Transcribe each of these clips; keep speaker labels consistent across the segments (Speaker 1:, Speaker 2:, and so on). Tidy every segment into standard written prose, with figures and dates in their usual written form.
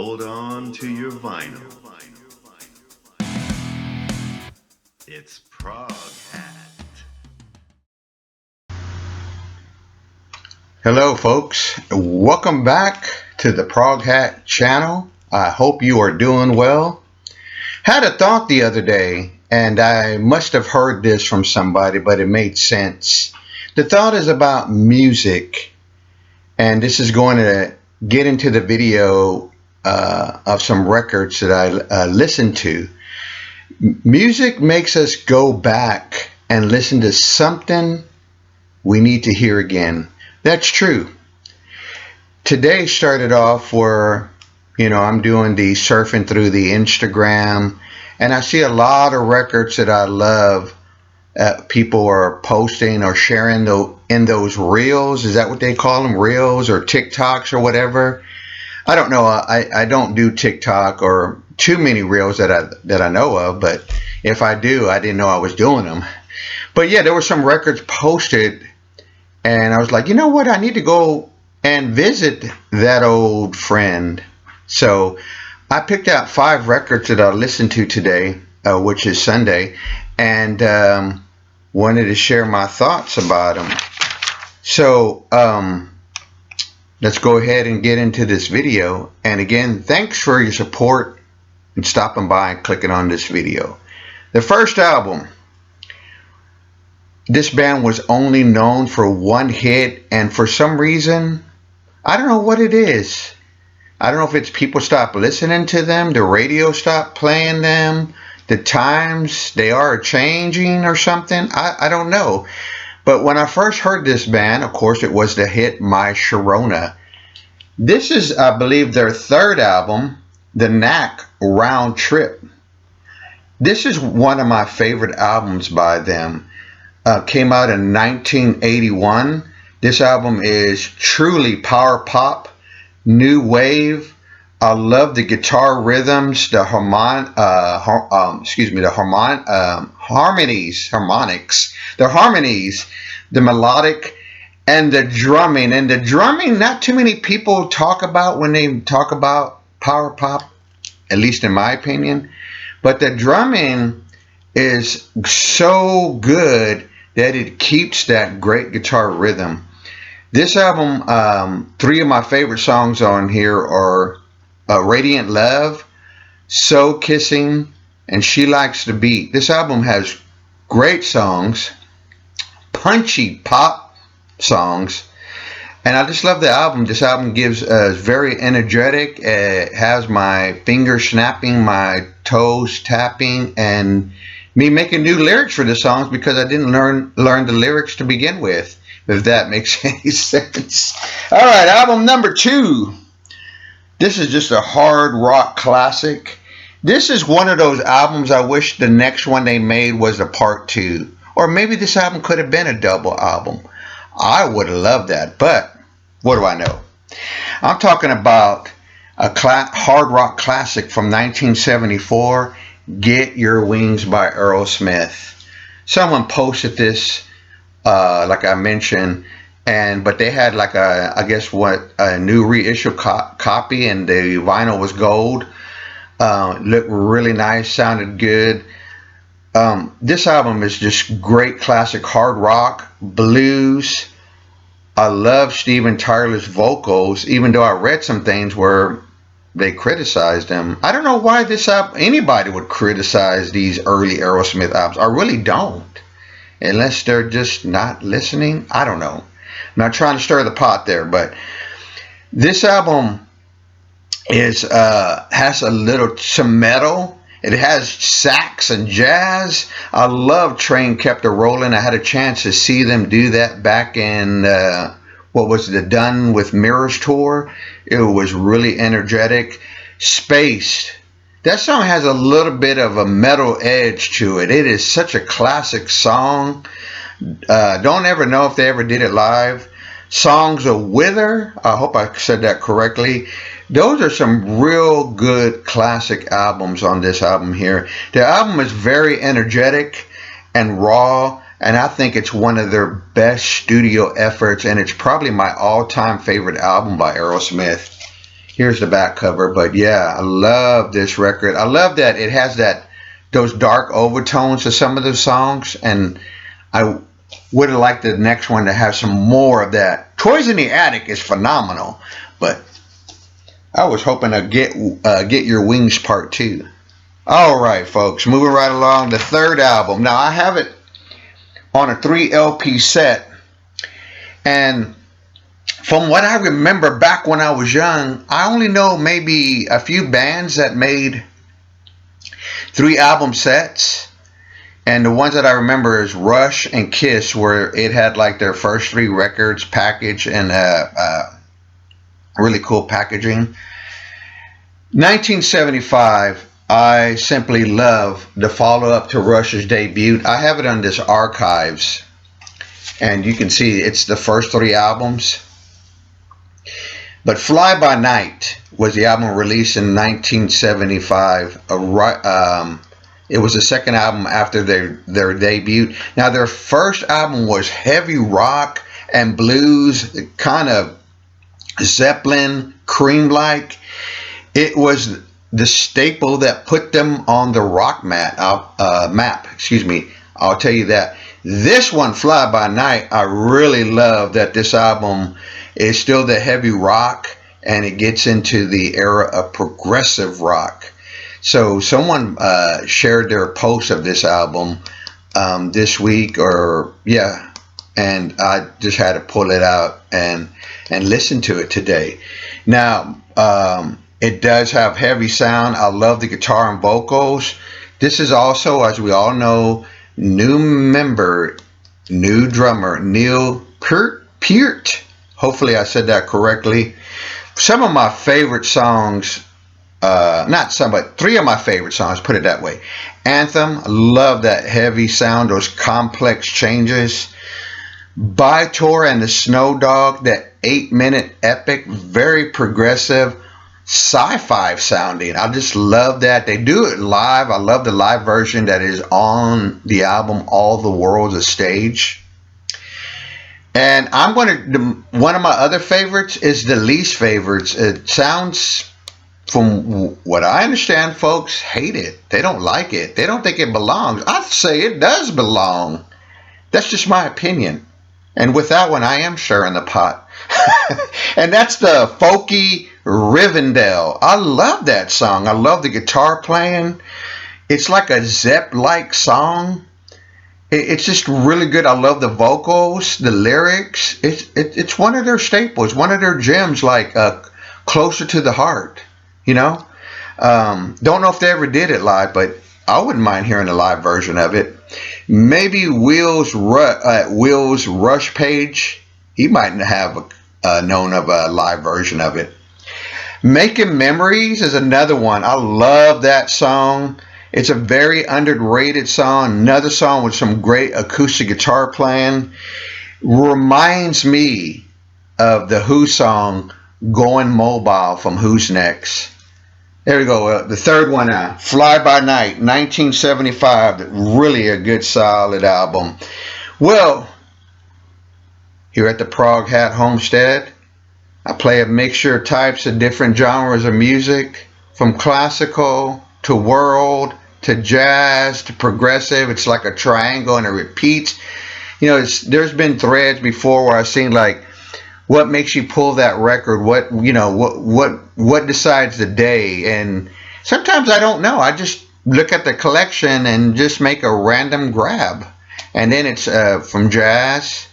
Speaker 1: hold on to your vinyl. It's Prog Hat.
Speaker 2: Hello folks, welcome back to the Prog Hat channel. I hope you are doing well. Had a thought the other day, and I must have heard this from somebody, but it made sense. The thought is about music, and this is going to get into the video of some records that I listened to. Music makes us go back and listen to something we need to hear again. That's true. Today started off where, I'm doing the surfing through the Instagram, and I see a lot of records that I love. People are posting or sharing in those reels. Is that what they call them? Reels or TikToks or whatever? I don't know. I don't do TikTok or too many reels that I know of, but if I do, I didn't know I was doing them. But yeah, there were some records posted, and I was like, you know what? I need to go and visit that old friend. So I picked out 5 records that I listened to today, which is Sunday, and wanted to share my thoughts about them. So let's go ahead and get into this video. And again, thanks for your support and stopping by and clicking on this video. The first album. This band was only known for one hit, and for some reason, I don't know what it is. I don't know if it's people stopped listening to them, the radio stopped playing them, the times they are changing or something. I don't know. But when I first heard this band, of course, it was the hit My Sharona. This is, I believe, their 3rd album, The Knack Round Trip. This is one of my favorite albums by them. Came out in 1981. This album is truly power pop, new wave. I love the guitar rhythms, the harmonics, the melodic, and the drumming. And the drumming, not too many people talk about when they talk about power pop, at least in my opinion. But the drumming is so good that it keeps that great guitar rhythm. This album, 3 of my favorite songs on here are Radiant Love, So Kissing, and She Likes the Beat. This album has great songs, punchy pop songs, and I just love the album. This album gives very energetic. It has my fingers snapping, my toes tapping, and me making new lyrics for the songs because I didn't learn the lyrics to begin with, if that makes any sense. All right, album number 2. This is just a hard rock classic. This is one of those albums I wish the next one they made was a part 2. Or maybe this album could have been a double album. I would have loved that, but what do I know? I'm talking about a hard rock classic from 1974, Get Your Wings by Aerosmith. Someone posted this, like I mentioned, but they had like a new reissue copy, and the vinyl was gold. Looked really nice, sounded good. This album is just great classic hard rock, blues. I love Steven Tyler's vocals, even though I read some things where they criticized them. I don't know why anybody would criticize these early Aerosmith albums. I really don't. Unless they're just not listening. I don't know. I'm not trying to stir the pot there, but this album has some metal. It has sax and jazz. I love Train Kept a Rollin'. I had a chance to see them do that back in the Done with Mirrors tour. It was really energetic. Space. That song has a little bit of a metal edge to it. It is such a classic song. Don't ever know if they ever did it live. Songs of Wither. I hope I said that correctly. Those are some real good classic albums on this album here. The album is very energetic and raw, and I think it's one of their best studio efforts, and it's probably my all-time favorite album by Aerosmith. Here's the back cover. But yeah, I love this record. I love that it has those dark overtones to some of the songs, and I would have liked the next one to have some more of that. Toys in the Attic is phenomenal, but I was hoping to get Your Wings Part 2. All right, folks, moving right along. The third album. Now, I have it on a 3 LP set, and from what I remember back when I was young, I only know maybe a few bands that made 3 album sets. And the ones that I remember is Rush and Kiss, where it had like their first 3 records packaged in really cool packaging. 1975, I simply love the follow-up to Rush's debut. I have it on this archives, and you can see it's the first 3 albums. But Fly By Night was the album released in 1975. It was the second album after their debut. Now, their first album was heavy rock and blues, kind of Zeppelin, Cream-like. It was the staple that put them on the rock map. Excuse me. I'll tell you that. This one, Fly By Night, I really love that this album is still the heavy rock, and it gets into the era of progressive rock. So someone shared their post of this album this week, and I just had to pull it out and listen to it today. Now, it does have heavy sound. I love the guitar and vocals. This is also, as we all know, new drummer, Neil Peart. Hopefully I said that correctly. Some of my favorite songs, not some, but 3 of my favorite songs, put it that way. Anthem, love that heavy sound, those complex changes. By Tour and the Snow Dog, that 8-minute epic, very progressive, sci-fi sounding. I just love that. They do it live. I love the live version that is on the album All the World's a Stage. And one of my other favorites is the least favorites. It sounds, from what I understand, folks hate it. They don't like it. They don't think it belongs. I say it does belong. That's just my opinion. And with that one, I am stirring the pot. And that's the folky Rivendell. I love that song. I love the guitar playing. It's like a Zepp-like song. It's just really good. I love the vocals, the lyrics. It's one of their staples, one of their gems, like Closer to the Heart. You know, don't know if they ever did it live, but I wouldn't mind hearing a live version of it. Maybe Will's Rush page, he might have known of a live version of it. Making Memories is another one. I love that song. It's a very underrated song. Another song with some great acoustic guitar playing. Reminds me of the Who song Going Mobile from Who's Next. There we go. The third one now. Fly By Night, 1975. Really a good, solid album. Well, here at the Prog Hat Homestead, I play a mixture of types of different genres of music, from classical to world to jazz to progressive. It's like a triangle and it repeats. You know, there's been threads before where I've seen like, what makes you pull that record? What decides the day? And sometimes I don't know. I just look at the collection and just make a random grab. And then it's from jazz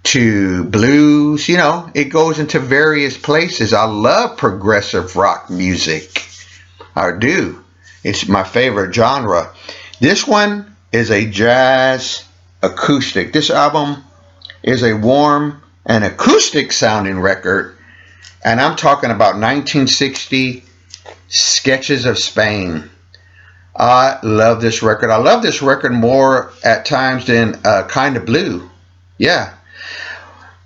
Speaker 2: to blues. You know, it goes into various places. I love progressive rock music. I do. It's my favorite genre. This one is a jazz acoustic. This album is a warm and acoustic sounding record, and I'm talking about 1960 Sketches of Spain. I love this record. I love this record more at times than Kind of Blue. Yeah,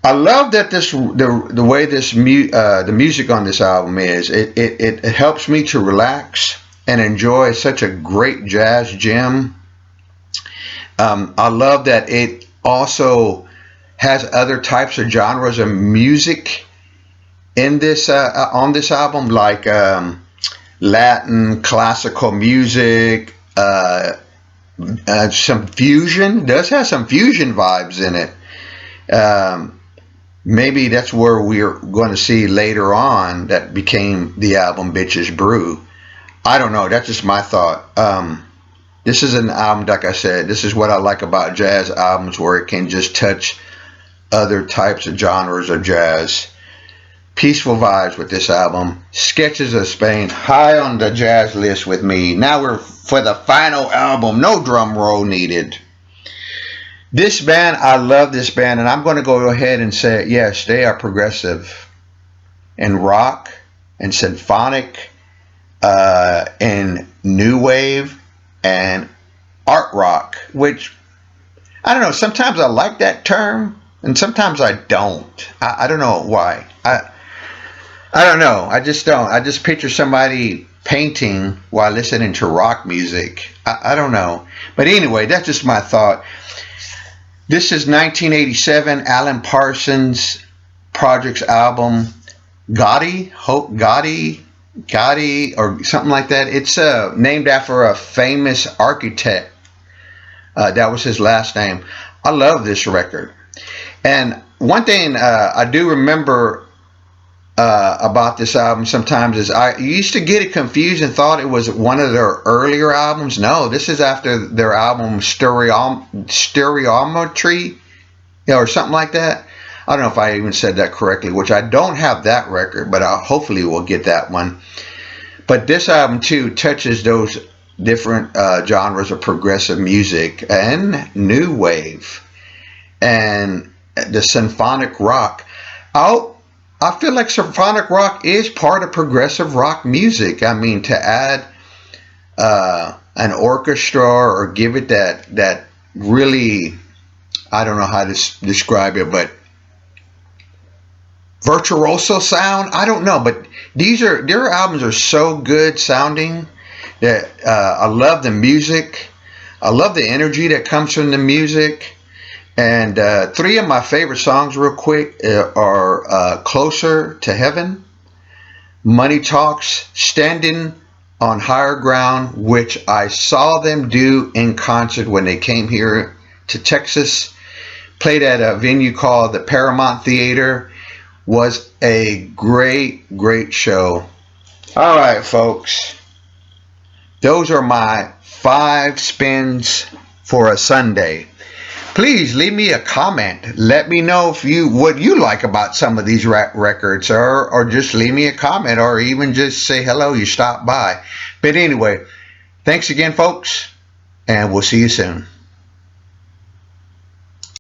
Speaker 2: I love that the way the music on this album is. It helps me to relax and enjoy such a great jazz gem. I love that it also has other types of genres of music in this on this album, like Latin classical music, some fusion. It does have some fusion vibes in it. Maybe that's where we're going to see later on that became the album Bitches Brew. I don't know. That's just my thought. This is an album, like I said, this is what I like about jazz albums, where it can just touch other types of genres of jazz. Peaceful vibes with this album. Sketches of Spain, high on the jazz list with me. Now we're for the final album. No drum roll needed. This band, I love this band, and I'm going to go ahead and say, yes, they are progressive and rock and symphonic and new wave and art rock, which I don't know. Sometimes I like that term, and sometimes I don't. I don't know why. I don't know. I just don't. I just picture somebody painting while listening to rock music. I don't know. But anyway, that's just my thought. This is 1987 Alan Parsons Project's album, Gotti, Gotti, or something like that. It's named after a famous architect. That was his last name. I love this record. And one thing I do remember about this album sometimes is I used to get it confused and thought it was one of their earlier albums. No, this is after their album Stereometry, or something like that. I don't know if I even said that correctly, which I don't have that record, but hopefully we'll get that one. But this album too touches those different genres of progressive music and new wave and the symphonic rock. I feel like symphonic rock is part of progressive rock music. I mean, to add an orchestra or give it that really, I don't know how to describe it, but virtuoso sound. I don't know, but their albums are so good sounding that I love the music. I love the energy that comes from the music. And three of my favorite songs, real quick, are Closer to Heaven, Money Talks, Standing on Higher Ground, which I saw them do in concert when they came here to Texas. Played at a venue called the Paramount Theater. Was a great, great show. All right, folks. Those are my 5 spins for a Sunday. Please leave me a comment. Let me know what you like about some of these records, or just leave me a comment, or even just say hello, you stopped by. But anyway, thanks again, folks, and we'll see you soon.